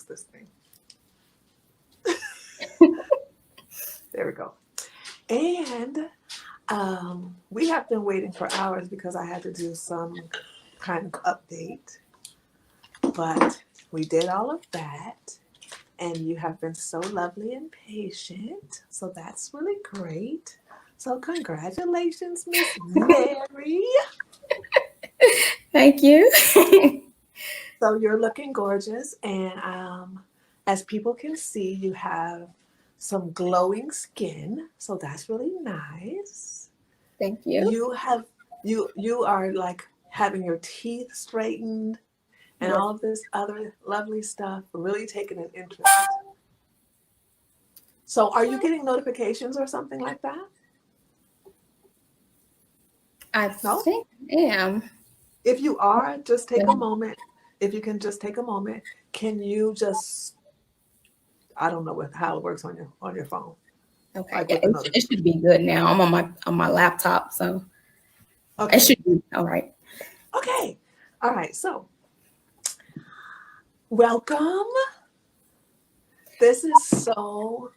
fix this thing. There we go. And we have been waiting for hours because I had to do some kind of update. But we did all of that. And you have been so lovely and patient. So that's really great. So congratulations, Miss Mary. Thank you. So you're looking gorgeous. And as people can see, you have some glowing skin. So that's really nice. Thank you. You have you are like having your teeth straightened and Yes. all of this other lovely stuff, really taking an interest. So are you getting notifications or something like that? I No? think I am. If you are, just take a moment. If you can just take a moment, can you just, I don't know how it works on your phone, Okay. like Yeah, with the it notification. should be good now. I'm on my laptop, so it Okay. should be all right. Okay. All right. So welcome. This is so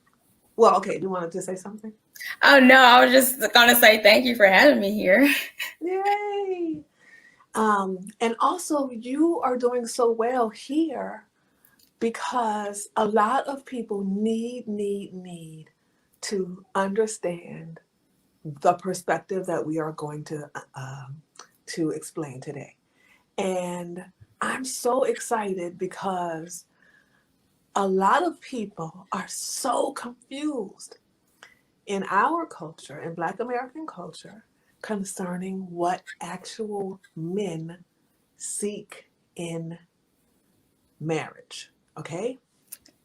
well, okay. Do you want to just say something? Oh no, I was just gonna say thank you for having me here. Yay. And also you are doing so well here because a lot of people need to understand the perspective that we are going to explain today. And I'm so excited because a lot of people are so confused in our culture, in Black American culture, concerning what actual men seek in marriage. Okay?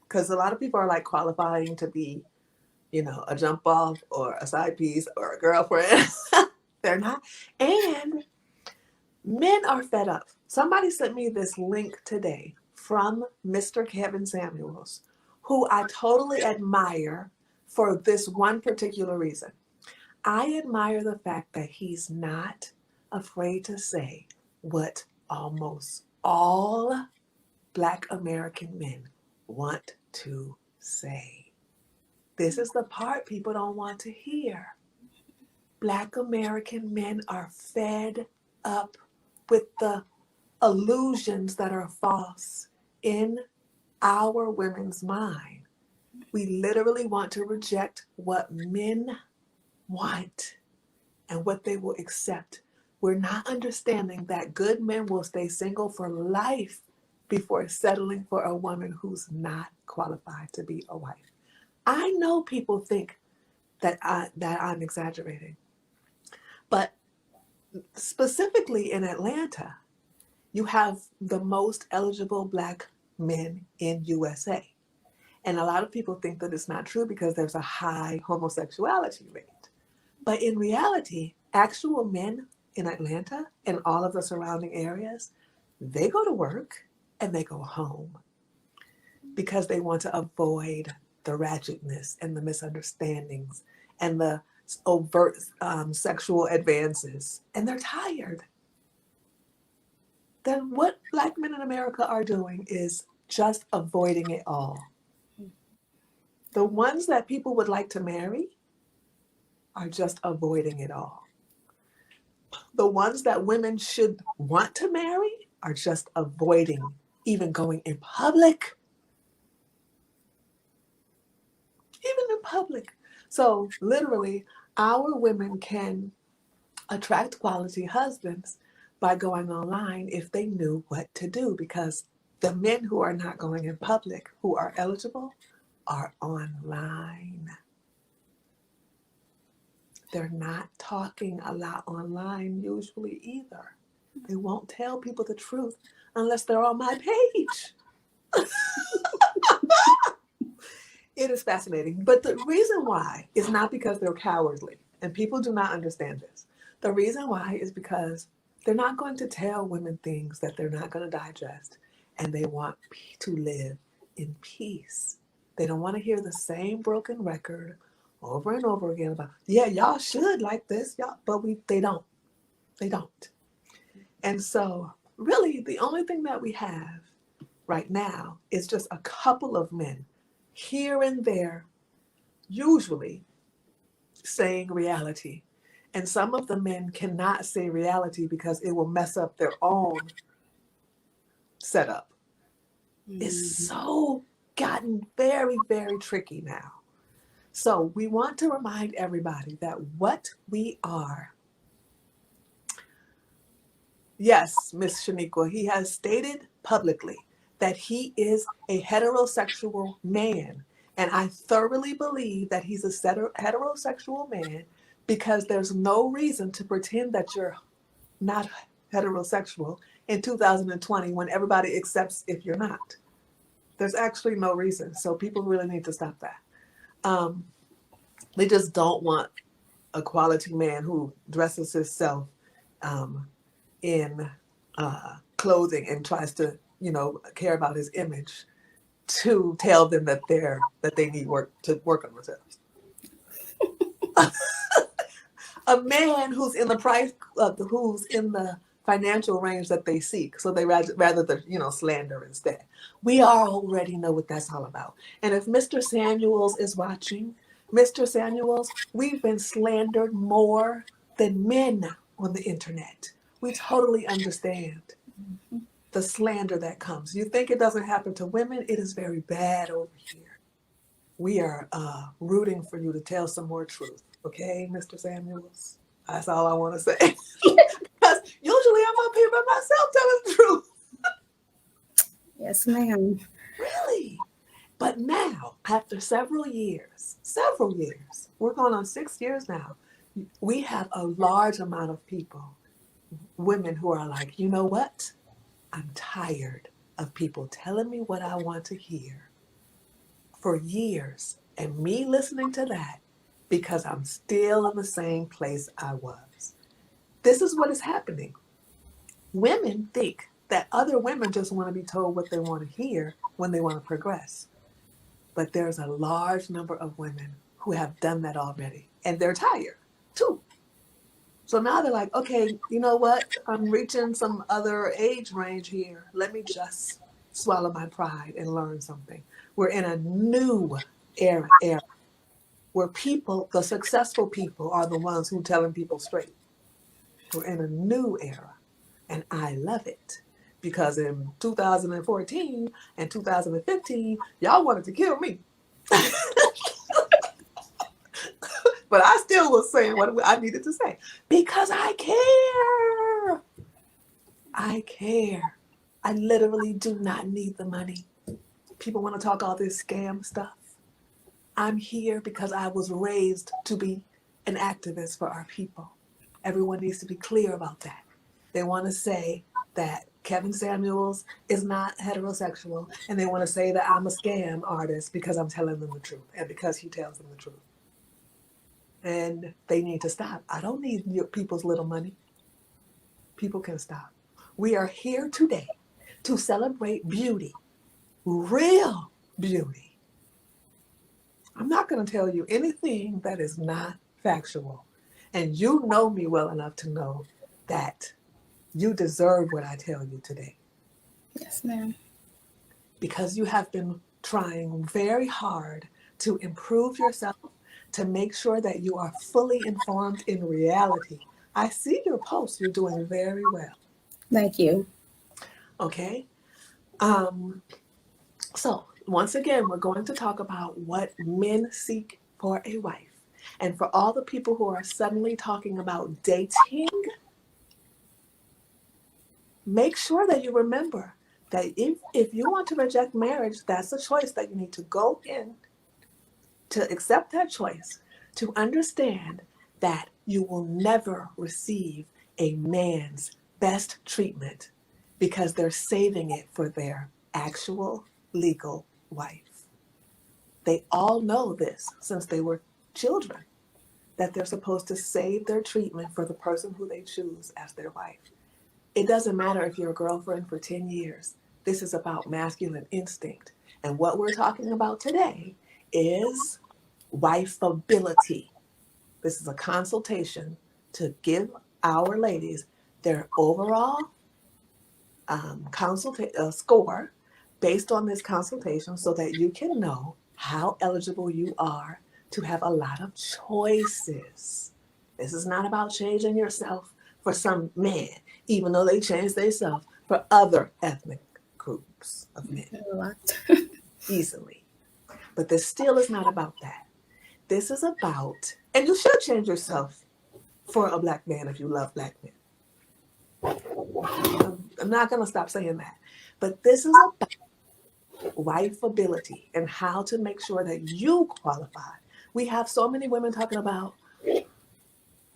Because a lot of people are like qualifying to be, a jump off or a side piece or a girlfriend. They're not. And men are fed up. Somebody sent me this link today from Mr. Kevin Samuels, who I totally admire for this one particular reason. I admire the fact that he's not afraid to say what almost all Black American men want to say. This is the part people don't want to hear. Black American men are fed up with the illusions that are false in our women's mind. We literally want to reject what men want and what they will accept. We're not understanding that good men will stay single for life before settling for a woman who's not qualified to be a wife. I know people think that I'm exaggerating, but specifically in Atlanta, you have the most eligible Black men in USA. And a lot of people think that it's not true because there's a high homosexuality rate. But in reality, actual men in Atlanta and all of the surrounding areas, they go to work and they go home because they want to avoid the ratchetness and the misunderstandings and the overt sexual advances. And they're tired. Then what Black men in America are doing is just avoiding it all. The ones that people would like to marry are just avoiding it all. The ones that women should want to marry are just avoiding even going in public, even in public. So literally, our women can attract quality husbands by going online if they knew what to do, because the men who are not going in public, who are eligible, are online. They're not talking a lot online usually either. They won't tell people the truth unless they're on my page. It is fascinating. But the reason why is not because they're cowardly, and people do not understand this. The reason why is because they're not going to tell women things that they're not going to digest, and they want to live in peace. They don't want to hear the same broken record over and over again about, yeah, y'all should like this, y'all, but they don't. They don't. And so, really, the only thing that we have right now is just a couple of men here and there, usually saying reality. And some of the men cannot say reality because it will mess up their own setup. It's so gotten very, very tricky now. So we want to remind everybody that what we are. Yes, Miss Shaniqua, he has stated publicly that he is a heterosexual man. And I thoroughly believe that he's a heterosexual man because there's no reason to pretend that you're not heterosexual in 2020 when everybody accepts if you're not. There's actually no reason. So people really need to stop that. They just don't want a quality man who dresses himself in clothing and tries to, care about his image to tell them that they need to work on themselves. A man who's in the who's in the financial range that they seek, so they rather the slander instead. We already know what that's all about. And if Mr. Samuels is watching, Mr. Samuels, we've been slandered more than men on the internet. We totally understand the slander that comes. You think it doesn't happen to women? It is very bad over here. We are rooting for you to tell some more truth. Okay, Mr. Samuels? That's all I want to say. Because usually I'm up here by myself telling the truth. Yes, ma'am. Really? But now, after several years, we're going on 6 years now, we have a large amount of people, women who are like, you know what? I'm tired of people telling me what I want to hear for years and me listening to that because I'm still in the same place I was. This is what is happening. Women think that other women just want to be told what they want to hear when they want to progress. But there's a large number of women who have done that already, and they're tired too. So now they're like, okay, you know what? I'm reaching some other age range here. Let me just swallow my pride and learn something. We're in a new era where the successful people are the ones who telling people straight. We're in a new era, and I love it. Because in 2014 and 2015, y'all wanted to kill me. But I still was saying what I needed to say because I care. I care. I literally do not need the money. People want to talk all this scam stuff. I'm here because I was raised to be an activist for our people. Everyone needs to be clear about that. They want to say that Kevin Samuels is not heterosexual, and they want to say that I'm a scam artist because I'm telling them the truth and because he tells them the truth. And they need to stop. I don't need people's little money. People can stop. We are here today to celebrate beauty, real beauty. I'm not going to tell you anything that is not factual. And you know me well enough to know that you deserve what I tell you today. Yes, ma'am. Because you have been trying very hard to improve yourself, to make sure that you are fully informed in reality. I see your posts. You're doing very well. Thank you. Okay. So once again, we're going to talk about what men seek for a wife. And for all the people who are suddenly talking about dating, make sure that you remember that if you want to reject marriage, that's a choice that you need to go in to accept that choice, to understand that you will never receive a man's best treatment because they're saving it for their actual legal wife. They all know this since they were children, that they're supposed to save their treatment for the person who they choose as their wife. It doesn't matter if you're a girlfriend for 10 years. This is about masculine instinct. And what we're talking about today is wifeability. This is a consultation to give our ladies their overall score based on this consultation so that you can know how eligible you are to have a lot of choices. This is not about changing yourself for some man, even though they change themselves for other ethnic groups of men A lot. easily. But this still is not about that. This is about, and you should change yourself for a black man if you love black men. I'm not going to stop saying that. But this is about wifeability and how to make sure that you qualify. We have so many women talking about,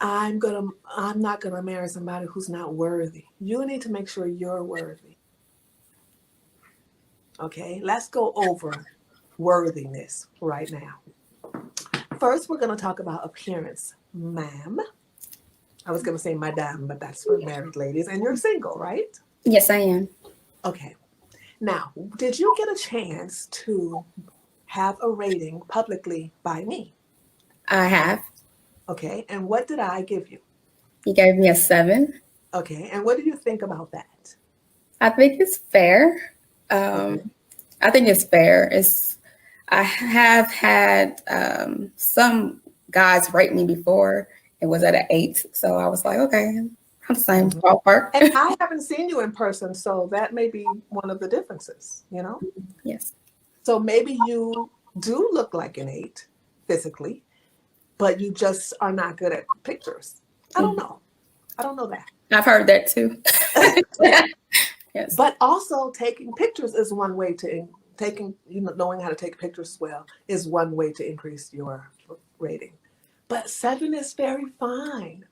I'm not gonna marry somebody who's not worthy. You need to make sure you're worthy. Okay, let's go over worthiness right now. First, we're gonna talk about appearance, ma'am. I was gonna say madame, but that's for married ladies, and you're single, right? Yes, I am. Okay. Now, did you get a chance to have a rating publicly by me? I have. Okay, and what did I give you? You gave me a 7. Okay, and what do you think about that? I think it's fair. Okay. I think it's fair. I have had some guys rate me before. It was at an 8, so I was like, okay, I'm the same Mhm. ballpark. And I haven't seen you in person, so that may be one of the differences, you know? Yes. So maybe you do look like an 8 physically, but you just are not good at pictures. I don't know. I don't know that. I've heard that too. Yes. But also taking pictures is one way to knowing how to take pictures well is one way to increase your rating. But 7 is very fine.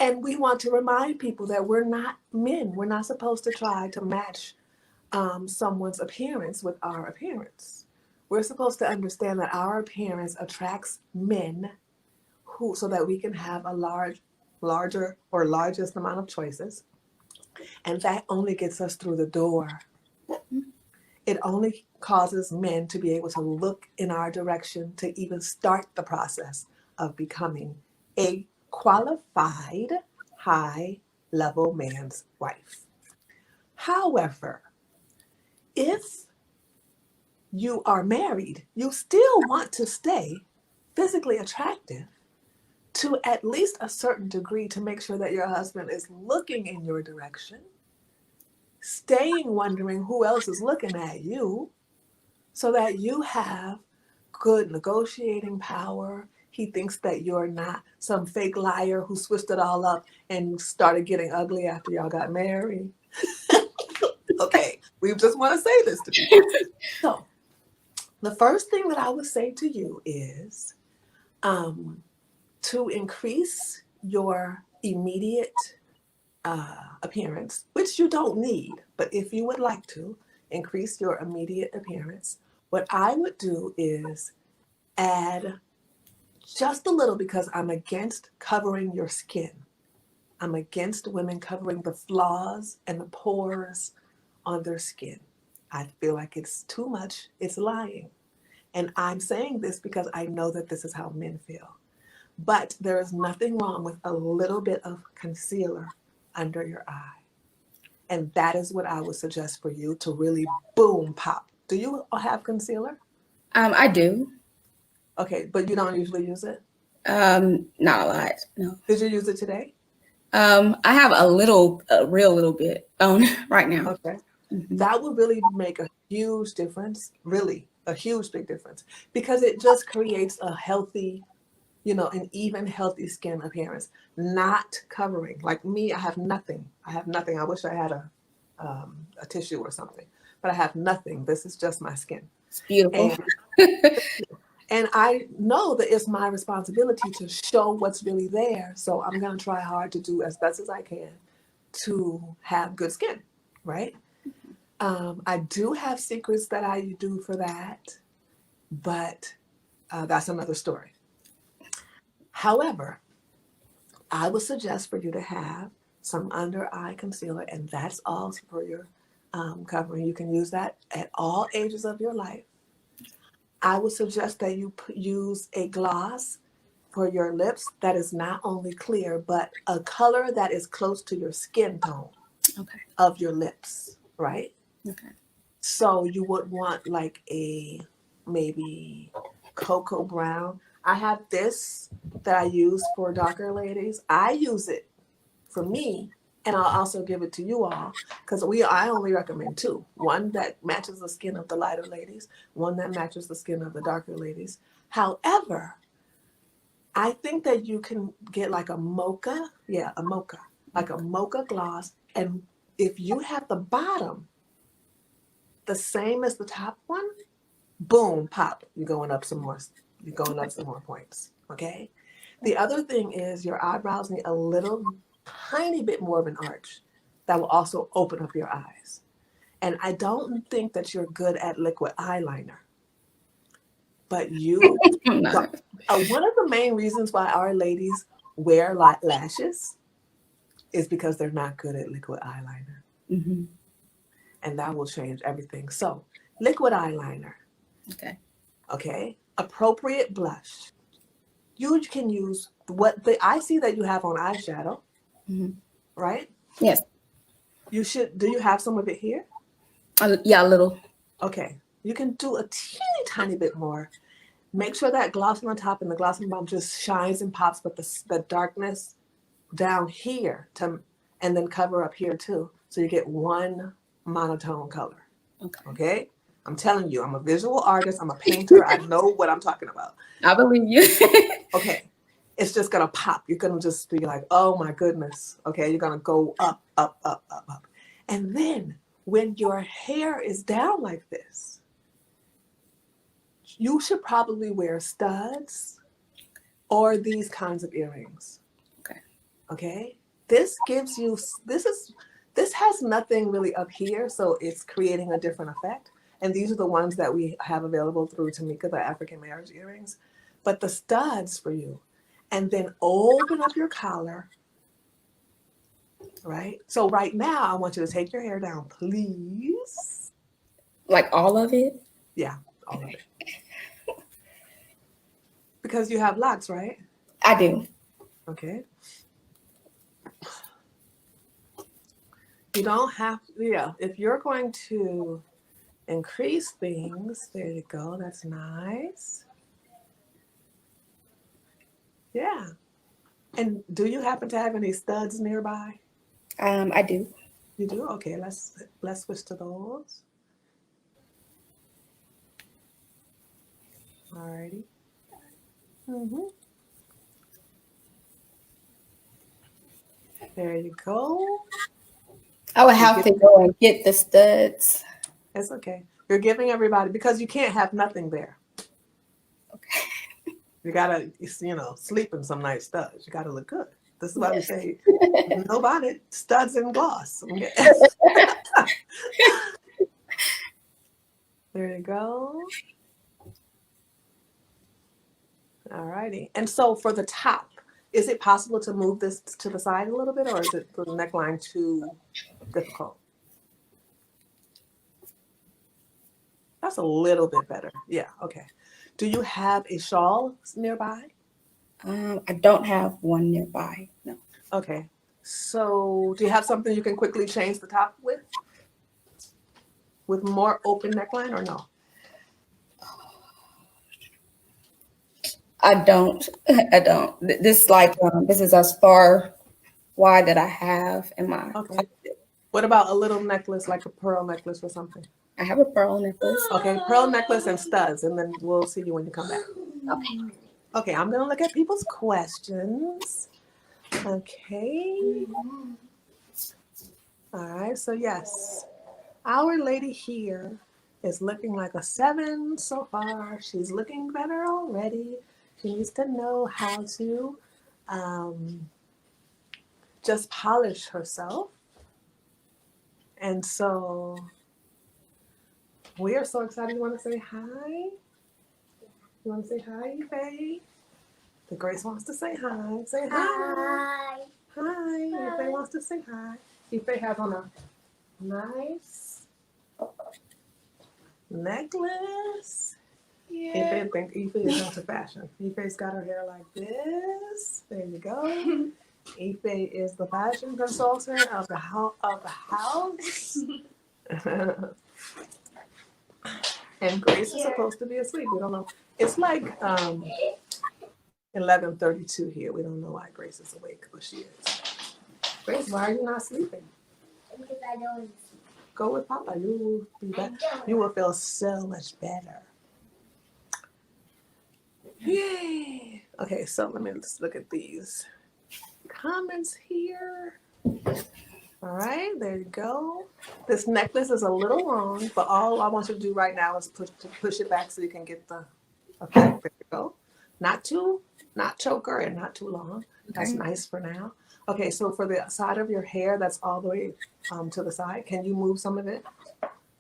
And we want to remind people that we're not men. We're not supposed to try to match someone's appearance with our appearance. We're supposed to understand that our appearance attracts men so that we can have a largest amount of choices. And that only gets us through the door. It only causes men to be able to look in our direction to even start the process of becoming a qualified, high-level man's wife. However, if you are married, you still want to stay physically attractive to at least a certain degree to make sure that your husband is looking in your direction, staying wondering who else is looking at you, so that you have good negotiating power. He thinks that you're not some fake liar who switched it all up and started getting ugly after y'all got married. Okay, we just want to say this to people. So, the first thing that I would say to you is to increase your immediate appearance, which you don't need, but if you would like to increase your immediate appearance, what I would do is add just a little, because I'm against covering your skin. I'm against women covering the flaws and the pores on their skin. I feel like it's too much. It's lying. And I'm saying this because I know that this is how men feel. But there is nothing wrong with a little bit of concealer under your eye. And that is what I would suggest for you to really boom pop. Do you have concealer? I do. Okay, but you don't usually use it? Not a lot. No. Did you use it today? I have a real little bit on right now. Okay. That would really make a huge difference, really, a huge big difference, because it just creates a healthy, an even healthy skin appearance, not covering. Like me, I have nothing. I wish I had a tissue or something, but I have nothing. This is just my skin. It's beautiful. And I know that it's my responsibility to show what's really there. So I'm going to try hard to do as best as I can to have good skin, right? I do have secrets that I do for that, but that's another story. However, I would suggest for you to have some under eye concealer, and that's all for your covering. You can use that at all ages of your life. I would suggest that you use a gloss for your lips that is not only clear, but a color that is close to your skin tone Okay. of your lips, right? Okay. So you would want like a maybe cocoa brown. I have this that I use for darker ladies. I use it for me, and I'll also give it to you all because I only recommend two. One that matches the skin of the lighter ladies, one that matches the skin of the darker ladies. However, I think that you can get like a mocha, like a mocha gloss, and if you have the bottom the same as the top one, boom, pop, you're going up some more. You're going up some more points. Okay. The other thing is your eyebrows need a little tiny bit more of an arch that will also open up your eyes. And I don't think that you're good at liquid eyeliner, but I'm not. one of the main reasons why our ladies wear lashes is because they're not good at liquid eyeliner. Mm-hmm. And that will change everything. So liquid eyeliner. Okay. Okay. Appropriate blush. You can use I see that you have on eyeshadow, Mm-hmm. right? Yes. Do you have some of it here? Yeah, a little. Okay. You can do a teeny tiny bit more. Make sure that gloss on the top and the gloss on the bottom just shines and pops, but the darkness down here and then cover up here too. So you get one monotone color. Okay. Okay? I'm telling you, I'm a visual artist. I'm a painter. I know what I'm talking about. I believe you. Okay. It's just going to pop. You're going to just be like, oh my goodness. Okay. You're going to go up, up, up, up, up. And then when your hair is down like this, you should probably wear studs or these kinds of earrings. Okay. Okay. This has nothing really up here. So it's creating a different effect. And these are the ones that we have available through Tamika, the African marriage earrings. But the studs for you, and then open up your collar, right? So right now, I want you to take your hair down, please. Like all of it? Yeah, all of it. Because you have locks, right? I do. Okay. You don't have, if you're going to increase things, there you go, that's nice. Yeah. And do you happen to have any studs nearby? I do. You do? Okay, let's switch to those. Alrighty. Mm-hmm. There you go. I would have to go and get the studs. It's okay. You're giving everybody, because you can't have nothing there. Okay. You gotta, sleep in some nice studs. You gotta look good. This is why we say no bonnet, studs and gloss. Okay. There you go. All righty. And so for the top, is it possible to move this to the side a little bit, or is it the neckline too difficult? That's a little bit better. Yeah, okay. Do you have a shawl nearby? I don't have one nearby. No. Okay. So do you have something you can quickly change the top with? With more open neckline or no? I don't. I don't. This this is as far wide that I have in my. Okay. What about a little necklace, like a pearl necklace or something? I have a pearl necklace. Okay, pearl necklace and studs, and then we'll see you when you come back. Okay. Okay, I'm gonna look at people's questions. Okay. All right, so yes, our lady here is looking like a 7 so far. She's looking better already. She needs to know how to just polish herself. And so we are so excited. You want to say hi? You want to say hi, Faye? The Grace wants to say hi. Say hi. Hi. Faye wants to say hi. Faye has on a nice necklace. Yeah. Ife is into fashion. Ife's got her hair like this. There you go. Ife is the fashion consultant of the house. And Grace is supposed to be asleep. We don't know. It's like 11:32 here. We don't know why Grace is awake, but she is. Grace, why are you not sleeping? Because I don't. Go with Papa. You will be back. You will feel so much better. Yay! Okay, so let me just look at these comments here. All right, there you go. This necklace is a little long, but all I want you to do right now is push it back so you can get the effect. There you go. Not choker and not too long. That's nice for now. Okay, so for the side of your hair that's all the way to the side, can you move some of it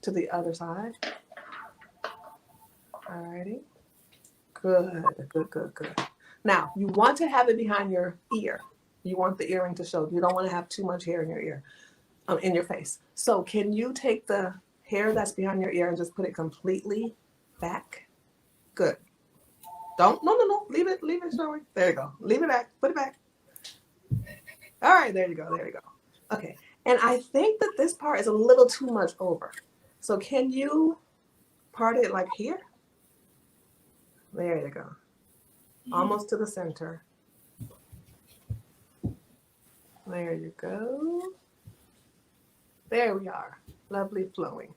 to the other side? All righty. Good. Now, you want to have it behind your ear. You want the earring to show. You don't want to have too much hair in your ear, in your face. So can you take the hair that's behind your ear and just put it completely back? Good. No. Leave it showing. There you go. Leave it back. Put it back. All right, there you go. Okay. And I think that this part is a little too much over. So can you part it like here? There you go. Almost to the center. There you go. There we are. Lovely flowing.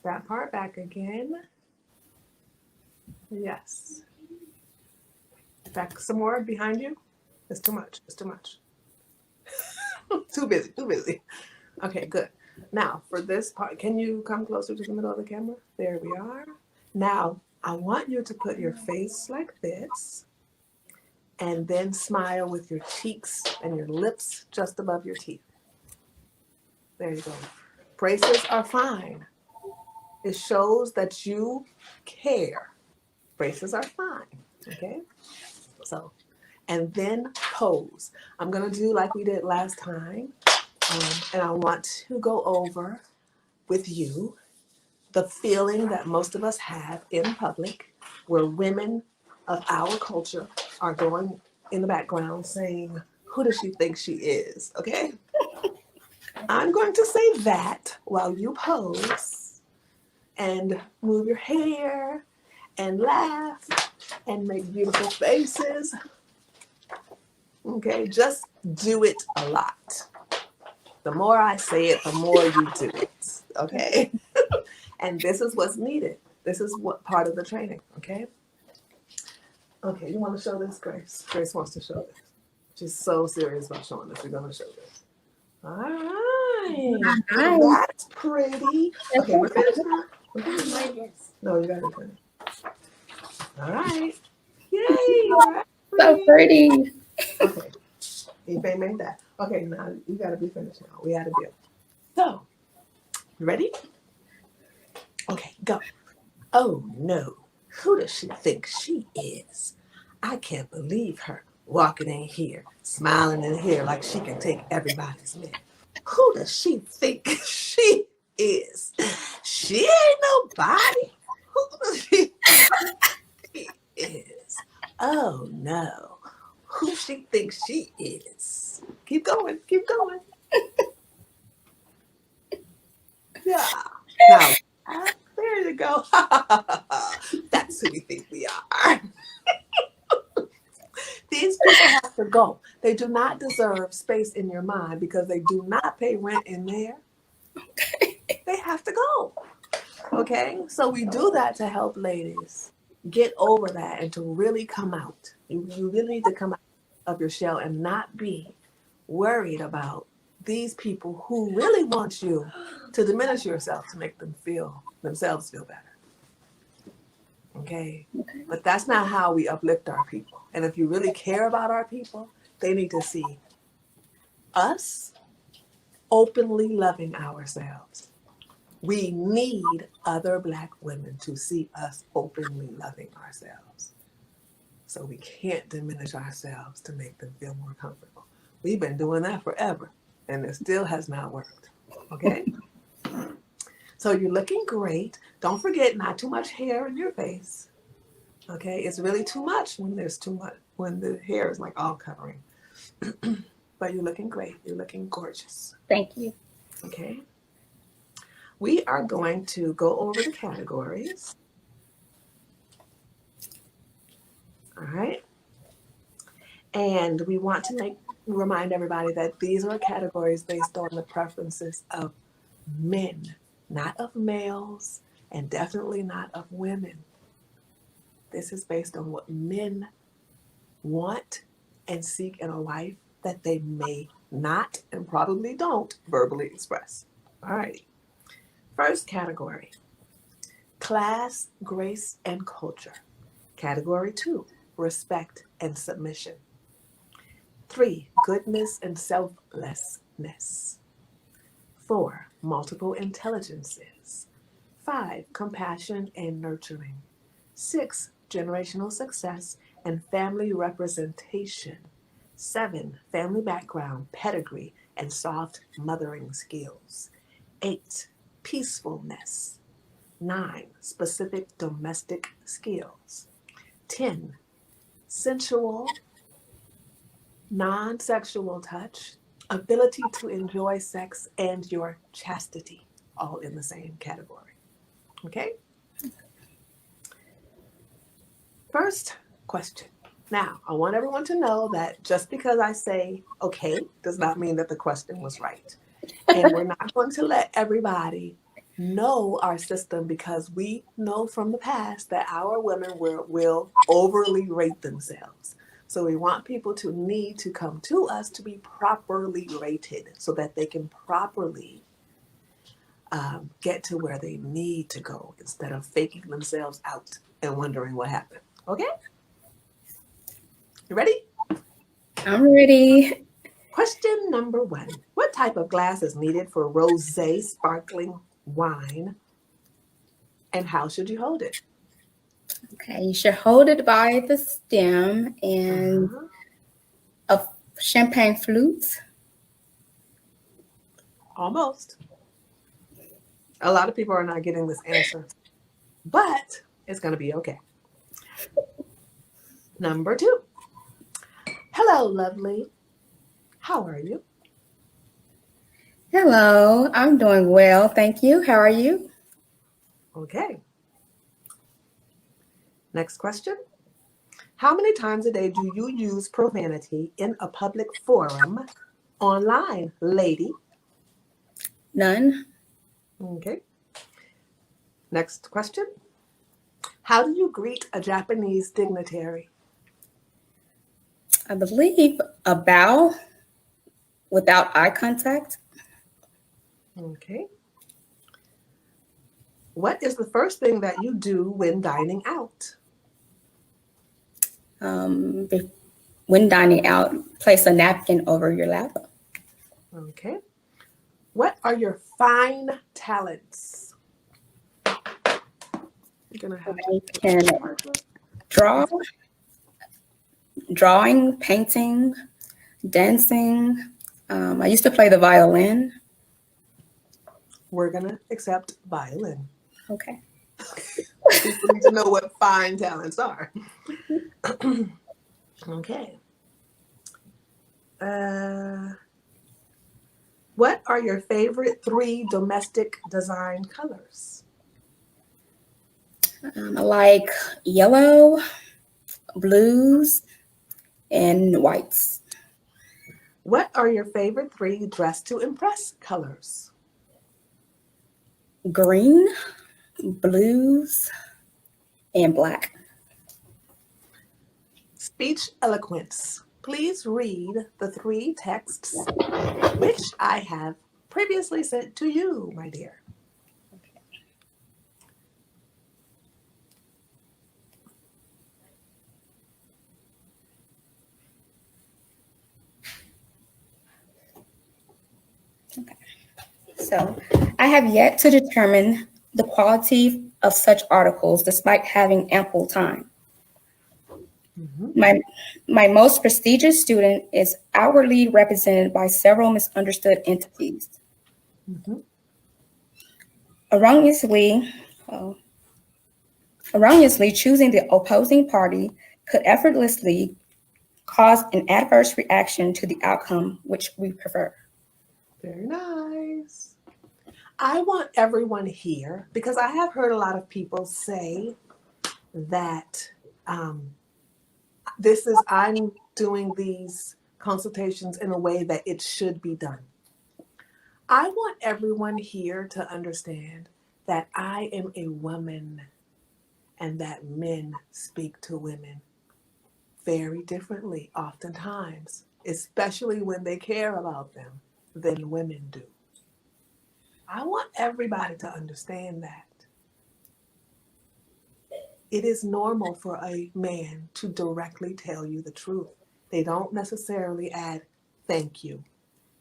That part back again. Yes. Back some more behind you. It's too much. Too busy. Okay, good. Now for this part, can you come closer to the middle of the camera? There we are. Now I want you to put your face like this and then smile with your cheeks and your lips just above your teeth. There you go. Braces are fine. It shows that you care. Braces are fine, okay? So, and then pose. I'm gonna do like we did last time, and I want to go over with you the feeling that most of us have in public, where women of our culture are going in the background saying, who does she think she is, okay? I'm going to say that while you pose and move your hair and laugh and make beautiful faces. Okay, just do it a lot. The more I say it, the more you do it, okay? And this is what's needed. This is what part of the training, okay? Okay, you want to show this, Grace? Grace wants to show this. She's so serious about showing this. We're going to show this. All right. Nice. That's pretty. Okay, we're finished now. No, you got to finish. All right. Yay. So pretty. Okay. You made that. Okay, now you got to be finished now. We had a deal. So, you ready? Okay, go. Oh, no. Who does she think she is? I can't believe her walking in here, smiling in here like she can take everybody's man. Who does she think she is? She ain't nobody. Who does she think she is? Oh, no. Who she thinks she is? Keep going. Yeah. Now, there you go. That's who we think we are. These people have to go. They do not deserve space in your mind because they do not pay rent in there. They have to go. Okay? So we do that to help ladies get over that and to really come out. You really need to come out of your shell and not be worried about these people who really want you to diminish yourself to make themselves feel better. Okay? But that's not how we uplift our people. And if you really care about our people, they need to see us openly loving ourselves. We need other Black women to see us openly loving ourselves. So we can't diminish ourselves to make them feel more comfortable. We've been doing that forever, and it still has not worked. Okay? So you're looking great. Don't forget, not too much hair in your face. Okay? It's really too much when there's too much, when the hair is like all covering. But you're looking great. You're looking gorgeous. Thank you. Okay? We are going to go over the categories. All right. And we want to remind everybody that these are categories based on the preferences of men, not of males, and definitely not of women. This is based on what men want and seek in a wife that they may not and probably don't verbally express. All righty. First category, class, grace, and culture. Category 2, respect and submission. 3, goodness and selflessness. 4, multiple intelligences. 5, compassion and nurturing. 6, generational success and family representation. 7, family background, pedigree, and soft mothering skills. 8, peacefulness. 9, specific domestic skills. 10, sensual, non-sexual touch, ability to enjoy sex, and your chastity, all in the same category. Okay? First question. Now, I want everyone to know that just because I say okay does not mean that the question was right. And we're not going to let everybody know our system because we know from the past that our women will overly rate themselves. So we want people to need to come to us to be properly rated so that they can properly get to where they need to go instead of faking themselves out and wondering what happened. Okay? You ready? I'm ready. Question number 1. What type of glass is needed for rosé sparkling wine? And how should you hold it? Okay, you should hold it by the stem and a champagne flute. Almost. A lot of people are not getting this answer, but it's going to be okay. Number 2. Hello, lovely. How are you? Hello, I'm doing well, thank you. How are you? Okay. Next question. How many times a day do you use profanity in a public forum online, lady? None. Okay. Next question. How do you greet a Japanese dignitary? I believe a bow without eye contact. Okay. What is the first thing that you do when dining out? When dining out, place a napkin over your lap. Okay. What are your fine talents? You're gonna have I can drawing, painting, dancing. I used to play the violin. We're gonna accept violin. Okay. People need to know what fine talents are. Okay. What are your favorite 3 domestic design colors? I like yellow, blues, and whites. What are your favorite 3 dress to impress colors? Green, blues, and black. Speech eloquence. Please read the 3 texts which I have previously sent to you, my dear. Okay. So I have yet to determine the quality of such articles despite having ample time. Mm-hmm. My most prestigious student is outwardly represented by several misunderstood entities. Mm-hmm. Erroneously choosing the opposing party could effortlessly cause an adverse reaction to the outcome which we prefer. Very nice. I want everyone here, because I have heard a lot of people say that I'm doing these consultations in a way that it should be done. I want everyone here to understand that I am a woman and that men speak to women very differently, oftentimes, especially when they care about them, than women do. I want everybody to understand that. It is normal for a man to directly tell you the truth. They don't necessarily add, thank you,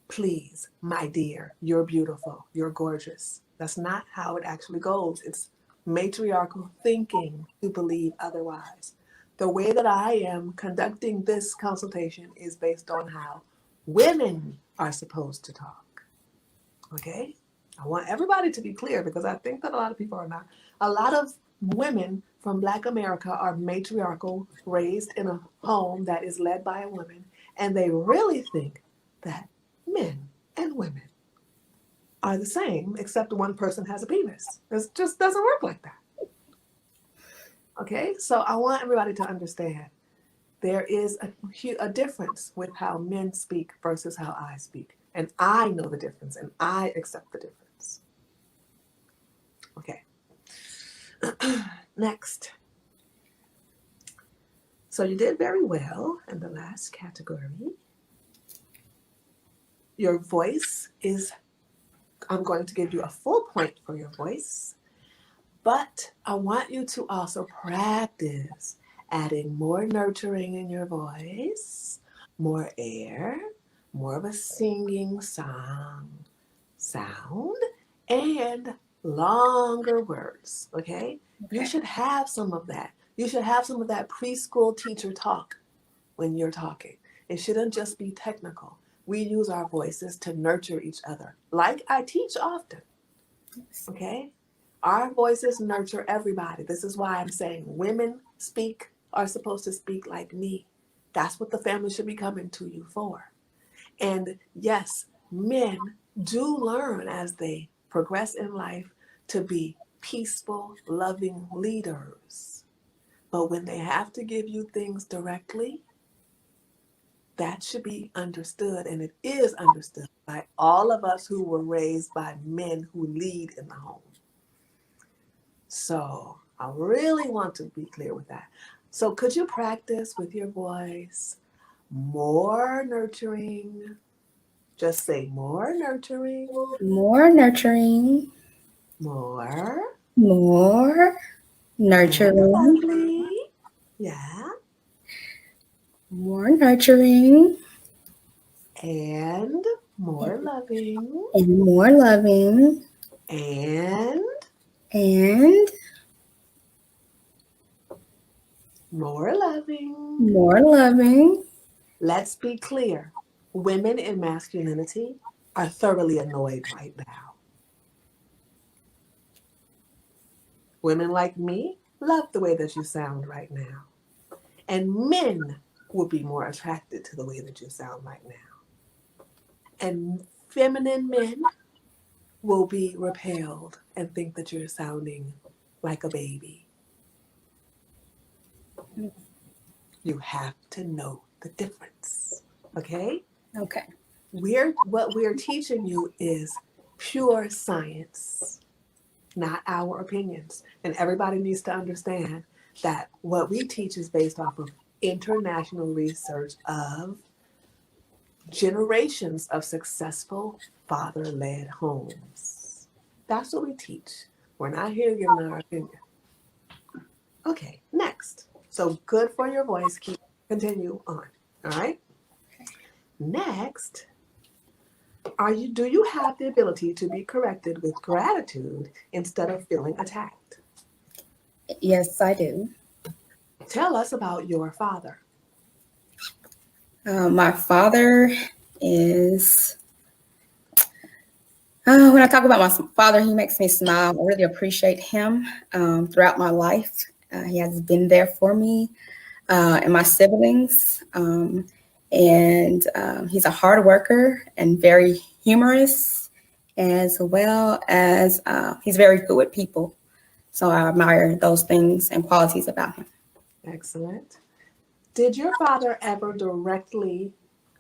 please, my dear, you're beautiful, you're gorgeous. That's not how it actually goes. It's matriarchal thinking to believe otherwise. The way that I am conducting this consultation is based on how women are supposed to talk. Okay? I want everybody to be clear, because I think that a lot of people are not. A lot of women from Black America are matriarchal, raised in a home that is led by a woman, and they really think that men and women are the same, except one person has a penis. It just doesn't work like that. Okay? So I want everybody to understand there is a difference with how men speak versus how I speak. And I know the difference, and I accept the difference. Okay. Next. So you did very well in the last category. Your voice is, I'm going to give you a full point for your voice, but I want you to also practice adding more nurturing in your voice, more air, more of a singing sound, and longer words, okay? You should have some of that. You should have some of that preschool teacher talk when you're talking. It shouldn't just be technical. We use our voices to nurture each other, like I teach often, okay? Our voices nurture everybody. This is why I'm saying women are supposed to speak like me. That's what the family should be coming to you for. And yes, men do learn as they progress in life to be peaceful, loving leaders. But when they have to give you things directly, that should be understood, and it is understood by all of us who were raised by men who lead in the home. So I really want to be clear with that. So could you practice with your voice more nurturing? Just say more nurturing, More nurturing, more more nurturing, lovely. Yeah. more nurturing, And more loving. and more loving, And and more loving. more loving. Let's be clear. Women in masculinity are thoroughly annoyed right now. Women like me love the way that you sound right now. And men will be more attracted to the way that you sound right now. And feminine men will be repelled and think that you're sounding like a baby. You have to know the difference, okay? Okay. What we're teaching you is pure science, not our opinions. And everybody needs to understand that what we teach is based off of international research of generations of successful father-led homes. That's what we teach. We're not here giving our opinion. Okay, next. So good for your voice. Continue on. All right. Next, do you have the ability to be corrected with gratitude instead of feeling attacked? Yes, I do. Tell us about your father. My father is, when I talk about my father, he makes me smile. I really appreciate him throughout my life. He has been there for me and my siblings. And he's a hard worker and very humorous. as well as he's very good with people. So I admire those things and qualities about him. Excellent. Did your father ever directly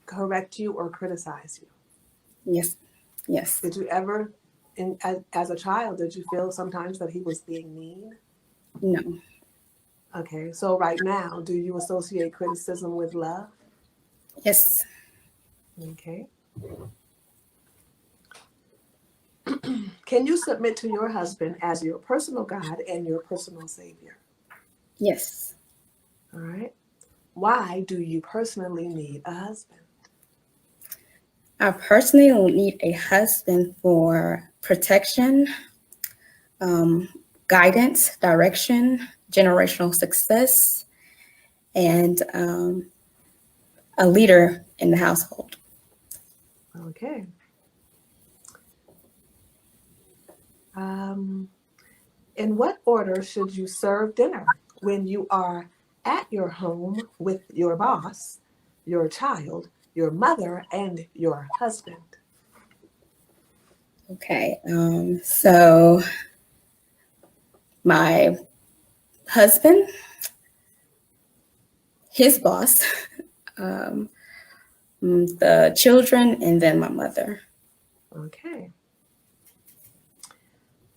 correct you or criticize you? Yes. Yes. Did you ever, as a child, did you feel sometimes that he was being mean? No. Okay, so right now, do you associate criticism with love? Yes. Okay. Can you submit to your husband as your personal God and your personal Savior? Yes. All right. Why do you personally need a husband? I personally will need a husband for protection, guidance, direction, generational success, and a leader in the household. Okay. In what order should you serve dinner when you are at your home with your boss, your child, your mother, and your husband? Okay. So my husband, his boss, um, the children, and then my mother. Okay.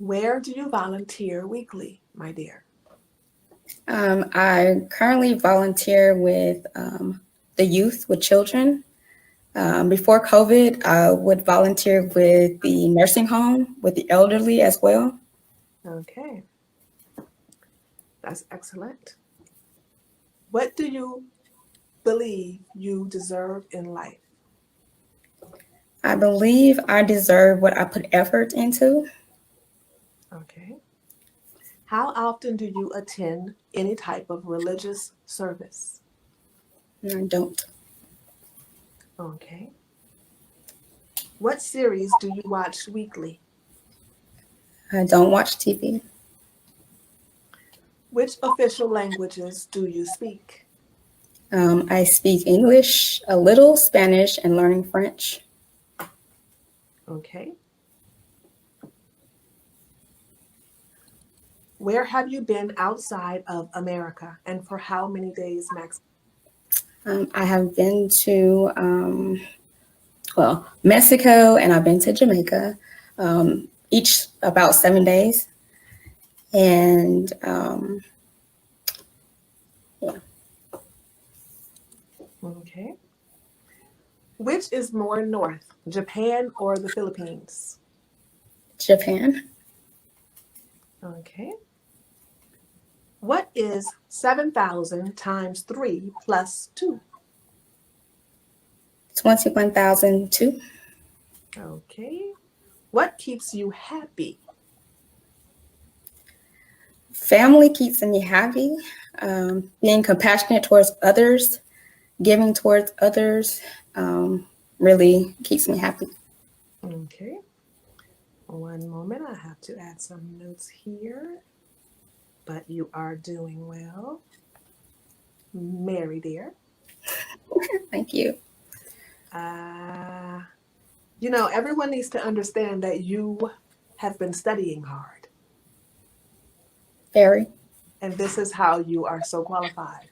Where do you volunteer weekly, my dear? I currently volunteer with the youth, with children. Before COVID, I would volunteer with the nursing home, with the elderly as well. Okay. That's excellent. What do you believe you deserve in life? I believe I deserve what I put effort into. Okay. How often do you attend any type of religious service? And I don't. Okay. What series do you watch weekly? I don't watch TV. Which official languages do you speak? I speak English, a little Spanish, and learning French. Okay. Where have you been outside of America and for how many days maximum? I have been to, Mexico, and I've been to Jamaica, each about 7 days. And yeah, Okay. Which is more north, Japan or the Philippines? Japan. Okay. What is 7,000 times 3 plus 2? 21,002. Okay. What keeps you happy? Family keeps me happy. Being compassionate towards others, giving towards others, really keeps me happy. Okay. One moment, I have to add some notes here. But you are doing well. Mary, dear. Thank you. Everyone needs to understand that you have been studying hard. Very. And this is how you are so qualified.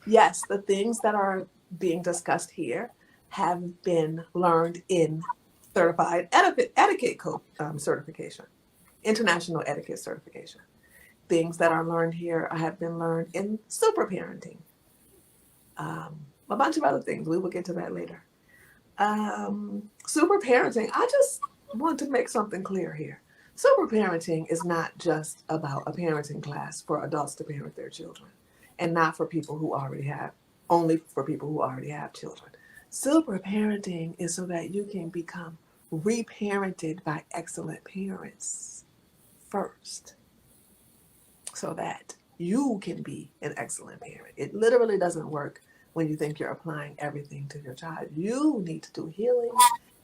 Yes, the things that are being discussed here have been learned in certified etiquette code certification, international etiquette certification. Things that are learned here have been learned in super parenting. A bunch of other things. We will get to that later. Super parenting. I just want to make something clear here. Super parenting is not just about a parenting class for adults to parent their children, and not for people who already have, only for people who already have children. Super parenting is so that you can become reparented by excellent parents first, so that you can be an excellent parent. It literally doesn't work when you think you're applying everything to your child. You need to do healing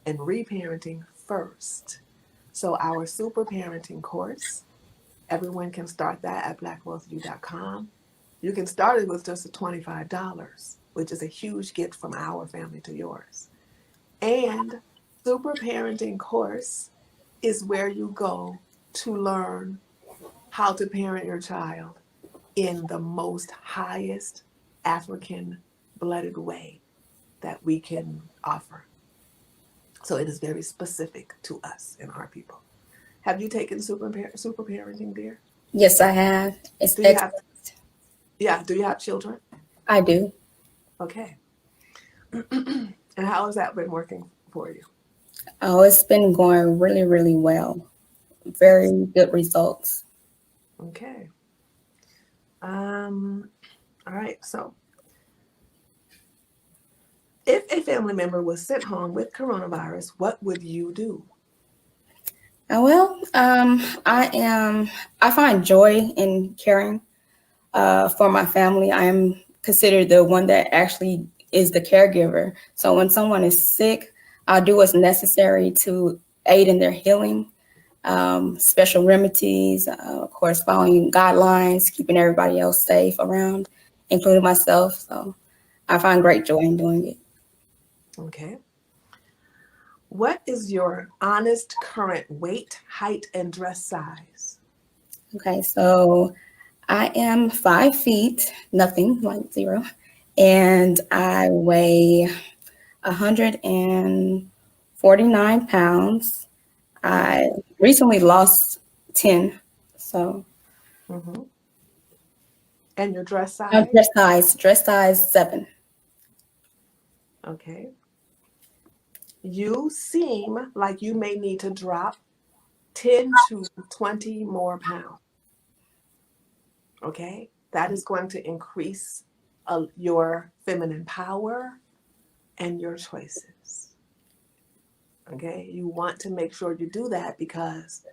and reparenting first. So our super parenting course, everyone can start that at blackwealthyou.com. You can start it with just $25, which is a huge gift from our family to yours. And super parenting course is where you go to learn how to parent your child in the most highest African blooded way that we can offer. So it is very specific to us and our people. Have you taken super parenting, dear? Yes, I have. It's Do you have, excellent. yeah, do you have children? I do. Okay. And how has that been working for you? Oh, it's been going really, really well. Very good results. Okay. All right. So if a family member was sent home with coronavirus, what would you do? Well, I find joy in caring for my family. I am considered the one that actually is the caregiver. So when someone is sick, I'll do what's necessary to aid in their healing. Special remedies, of course, following guidelines, keeping everybody else safe around, including myself. So I find great joy in doing it. Okay. What is your honest current weight, height, and dress size? Okay, so I am 5 feet, nothing like zero, and I weigh 149 pounds. I recently lost 10, so Mm-hmm. And your dress no, size? dress size 7. Okay. You seem like you may need to drop 10 to 20 more pounds. Okay. That is going to increase your feminine power and your choices. Okay. You want to make sure you do that because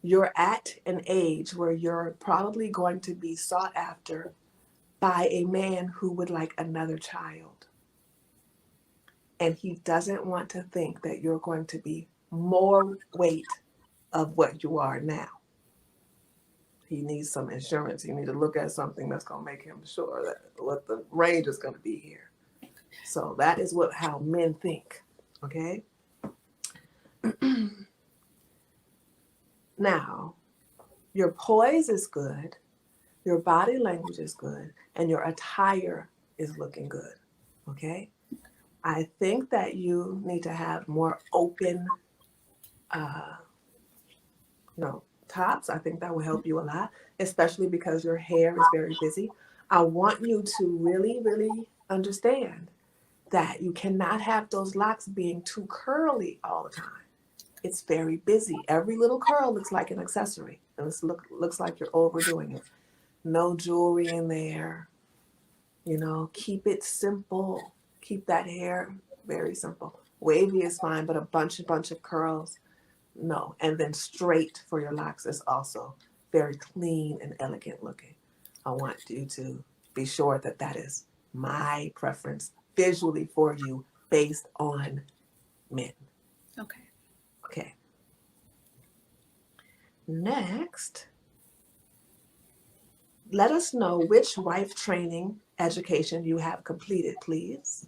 you're at an age where you're probably going to be sought after by a man who would like another child. And he doesn't want to think that you're going to be more weight of what you are now. He needs some insurance. You need to look at something that's going to make him sure that what the range is going to be here. So that is how men think. Okay. Now, your poise is good, your body language is good, and your attire is looking good. Okay. I think that you need to have more open, uh, tops. I think that will help you a lot, especially because your hair is very busy. I want you to really, really understand that you cannot have those locks being too curly all the time. It's very busy. Every little curl looks like an accessory, and it looks like you're overdoing it. No jewelry in there. Keep it simple. Keep that hair very simple. Wavy is fine, but a bunch of curls, no. And then straight for your locks is also very clean and elegant looking. I want you to be sure that that is my preference visually for you based on men. Okay. Okay. Next, let us know which wife training education you have completed, please.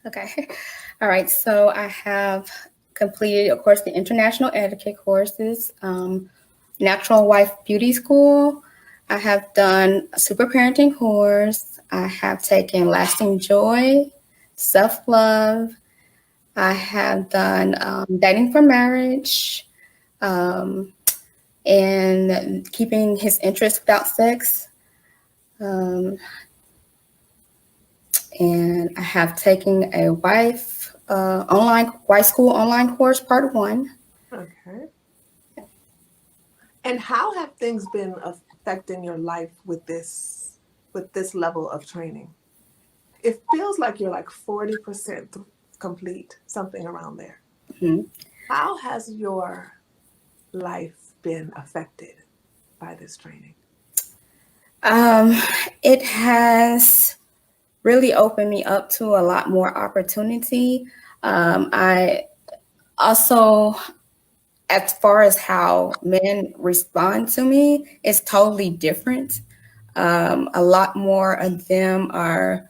Okay. All right. So I have completed, of course, the international etiquette courses, natural wife beauty school. I have done a super parenting course. I have taken lasting joy, self-love. I have done dating for marriage, um, and keeping his interest without sex. Um, and I have taken a wife school online course, part 1. Okay. And how have things been affecting your life with this level of training? It feels like you're like 40% complete, something around there. Mhm. How has your life been affected by this training? Um, it has really opened me up to a lot more opportunity. I also, as far as how men respond to me, it's totally different. A lot more of them are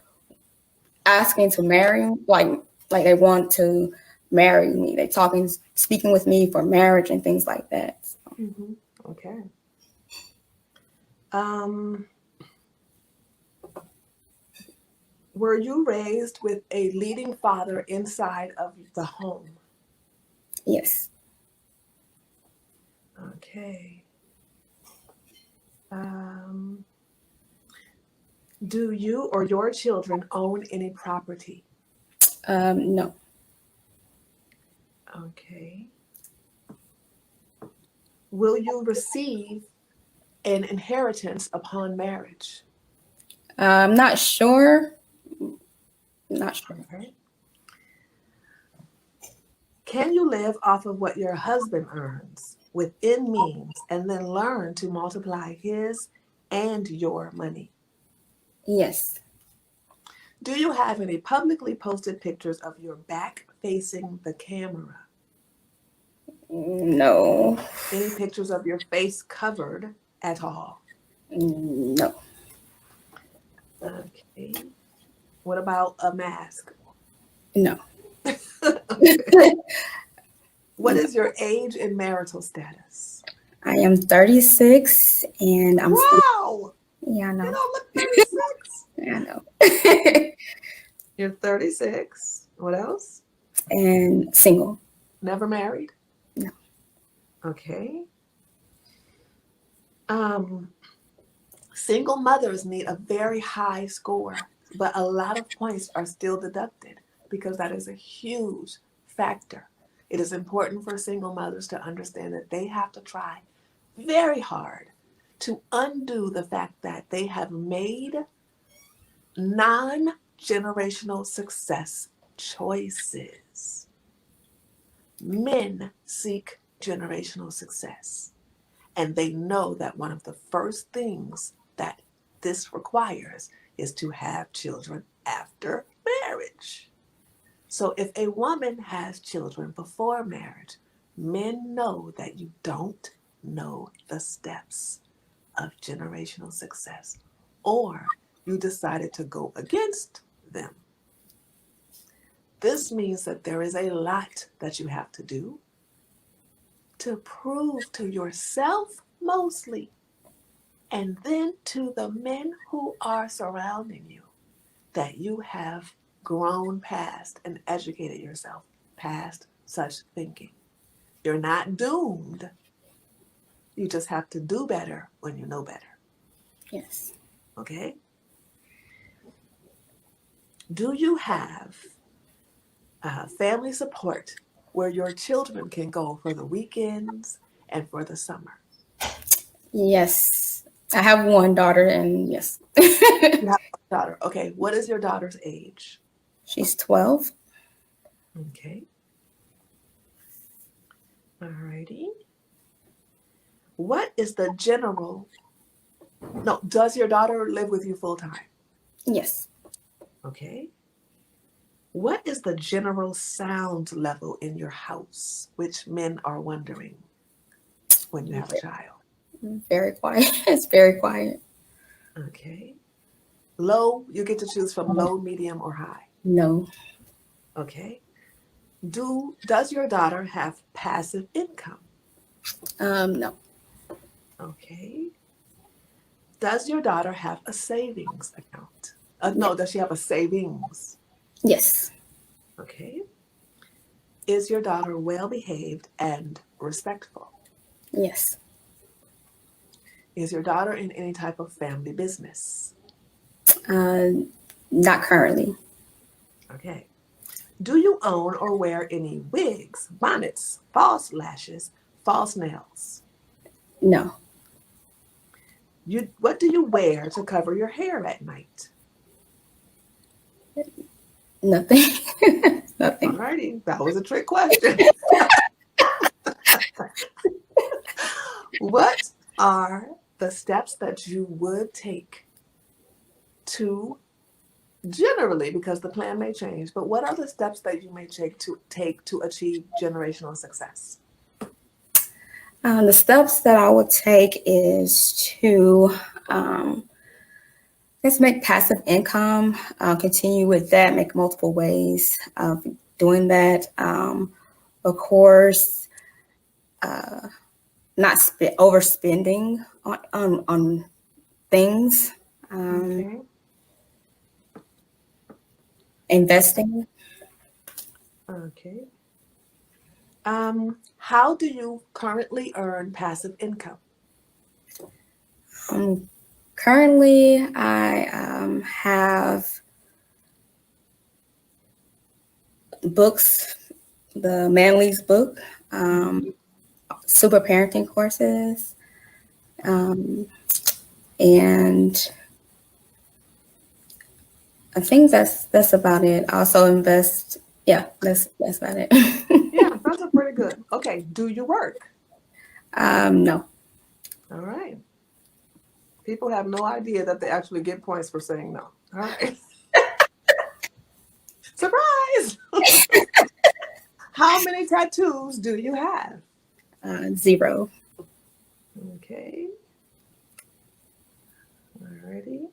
asking to marry, like they want to marry me. They're speaking with me for marriage and things like that. So. Mm-hmm. Okay. Were you raised with a leading father inside of the home? Yes. Okay. Do you or your children own any property? No. Okay. Will you receive an inheritance upon marriage? I'm not sure. Not sure. Okay. Can you live off of what your husband earns within means and then learn to multiply his and your money? Yes. Do you have any publicly posted pictures of your back facing the camera? No. Any pictures of your face covered at all? No. Okay. What about a mask? No. Okay. What is your age and marital status? I am 36 and I'm Wow! yeah, I You know. don't look 36. I know. You're 36. What else? And single. Never married? No. Okay. Single mothers need a very high score, but a lot of points are still deducted because that is a huge factor. It is important for single mothers to understand that they have to try very hard to undo the fact that they have made non-generational success choices. Men seek generational success, and they know that one of the first things that this requires is to have children after marriage. So if a woman has children before marriage, men know that you don't know the steps of generational success, or you decided to go against them. This means that there is a lot that you have to do to prove to yourself mostly, and then to the men who are surrounding you, that you have grown past and educated yourself past such thinking. You're not doomed. You just have to do better when you know better. Yes. Okay? Do you have family support where your children can go for the weekends and for the summer? Yes. I have one daughter and yes. You have a daughter. Okay, what is your daughter's age? She's 12. Okay. Alrighty. What is the general? No, does your daughter live with you full time? Yes. Okay. What is the general sound level in your house, which men are wondering when you have a child? Very quiet. It's very quiet. Okay. Low, you get to choose from low, medium, or high. No. Okay. Does your daughter have passive income? No. Okay. Does your daughter have a savings account? No, does she have a savings? Yes. Okay. Is your daughter well behaved and respectful? Yes. Is your daughter in any type of family business? Not currently. Okay. Do you own or wear any wigs, bonnets, false lashes, false nails? No. What do you wear to cover your hair at night? Nothing. Nothing. Alrighty, that was a trick question. What are the steps that you would take to generally, because the plan may change, but what are the steps that you may take to achieve generational success? The steps that I would take is to let's make passive income, continue with that, make multiple ways of doing that. Of course, not overspending on things. Okay. Investing. Okay. How do you currently earn passive income? Currently, I have books, the Manly's book, super parenting courses, and I think that's about it. I also invest. Yeah, that's about it. Yeah, that's pretty good. Okay. Do you work? No. All right. People have no idea that they actually get points for saying no. All right. Surprise! How many tattoos do you have? 0. Okay. Alrighty.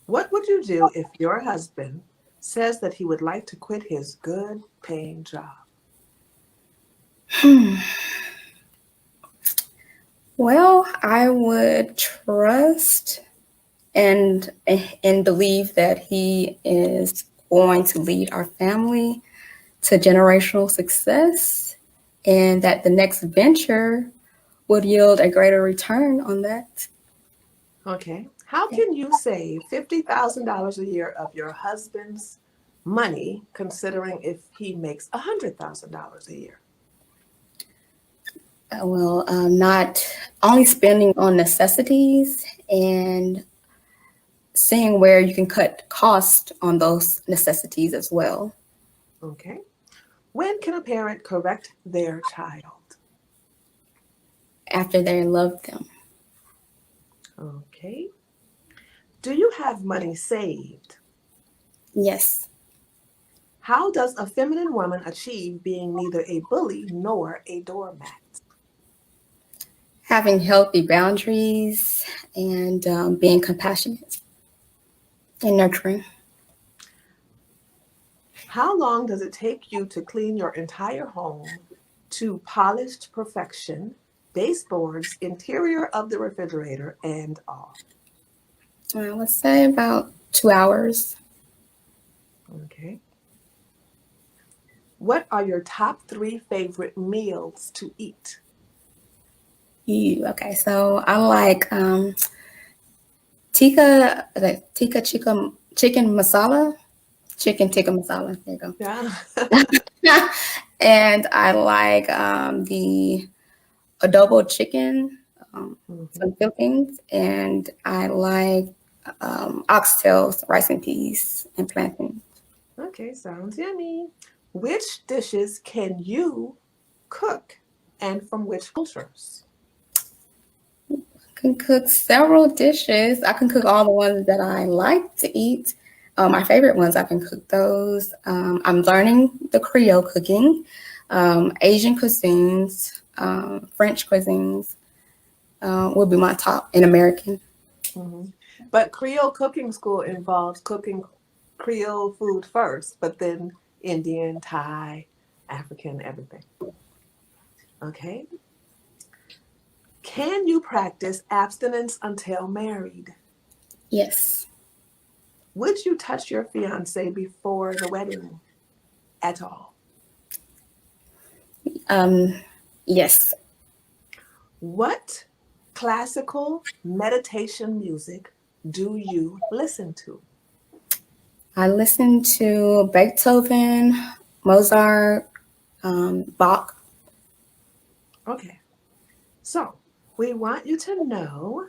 What would you do if your husband says that he would like to quit his good paying job? Well, I would trust and believe that he is going to lead our family to generational success, and that the next venture would yield a greater return on that. Okay. How can you save $50,000 a year of your husband's money, considering if he makes $100,000 a year? Well, not only spending on necessities and seeing where you can cut cost on those necessities as well. Okay. When can a parent correct their child? After they love them. Okay. Do you have money saved? Yes. How does a feminine woman achieve being neither a bully nor a doormat? Having healthy boundaries and being compassionate and nurturing. How long does it take you to clean your entire home to polished perfection, baseboards, interior of the refrigerator, and all? Let's say about 2 hours. Okay. What are your top 3 favorite meals to eat? Okay, so I like tikka chicken masala. Chicken tikka masala. There you Yeah. go. And I like the adobo chicken, some Philippines, and I like oxtails, rice and peas, and plantain. Okay, sounds yummy. Which dishes can you cook and from which cultures? I can cook several dishes. I can cook all the ones that I like to eat. My favorite ones, I can cook those. I'm learning the Creole cooking, Asian cuisines, French cuisines would be my top, and American. Mhm. But Creole cooking school involves cooking Creole food first, but then Indian, Thai, African, everything. Okay. Can you practice abstinence until married? Yes. Would you touch your fiance before the wedding at all? Yes. What classical meditation music do you listen to? I listen to Beethoven, Mozart, Bach. Okay. So we want you to know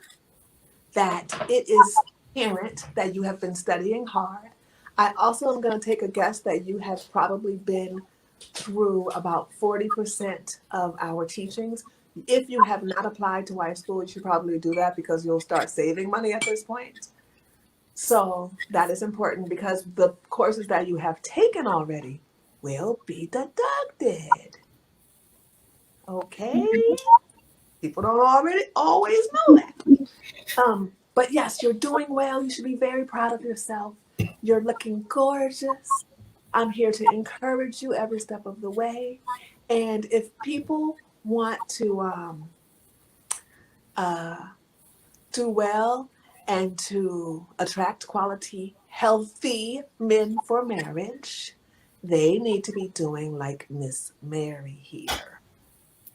that it is apparent that you have been studying hard. I also am going to take a guess that you have probably been through about 40% of our teachings. If you have not applied to Y School, you should probably do that because you'll start saving money at this point. So that is important because the courses that you have taken already will be deducted. Okay? People don't already always know that. But yes, you're doing well. You should be very proud of yourself. You're looking gorgeous. I'm here to encourage you every step of the way. And if people want to uh, do well and to attract quality, healthy men for marriage, they need to be doing like Miss Mary here.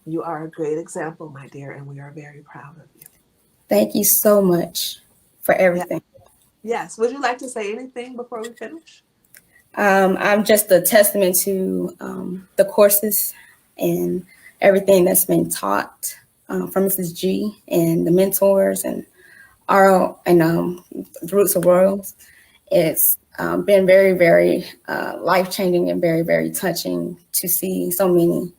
You are a great example, my dear, and we are very proud of you. Thank you so much for Yeah. everything. Yes. Would you like to say anything before we finish? I'm just a testament to the courses and everything that's been taught from Mrs. G and the mentors and our and the Roots of Royals. It's been very, very life changing and very, very touching to see so many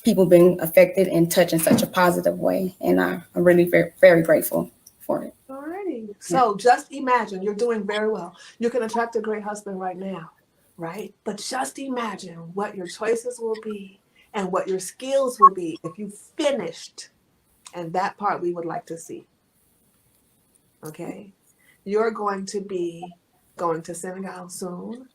people being affected and touched in such a positive way. And I'm really very, very grateful for it. Alrighty. Yeah. So just imagine you're doing very well. You can attract a great husband right now, right? But just imagine what your choices will be and what your skills will be if you finished. And that part we would like to see. Okay? You're going to be going to Senegal soon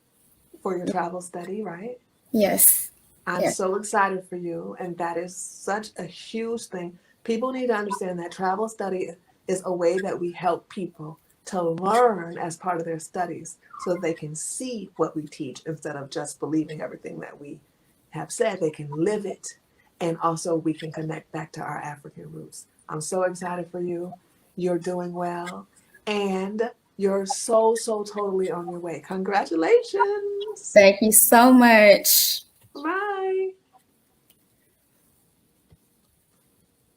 for your travel study, right? Yes. I'm Yes. so excited for you, and that is such a huge thing. People need to understand that travel study is a way that we help people to learn as part of their studies so that they can see what we teach instead of just believing everything that we have said. They can live it, and also we can connect back to our African roots. I'm so excited for you. You're doing well, and you're so, so totally on your way. Congratulations. Thank you so much. Bye.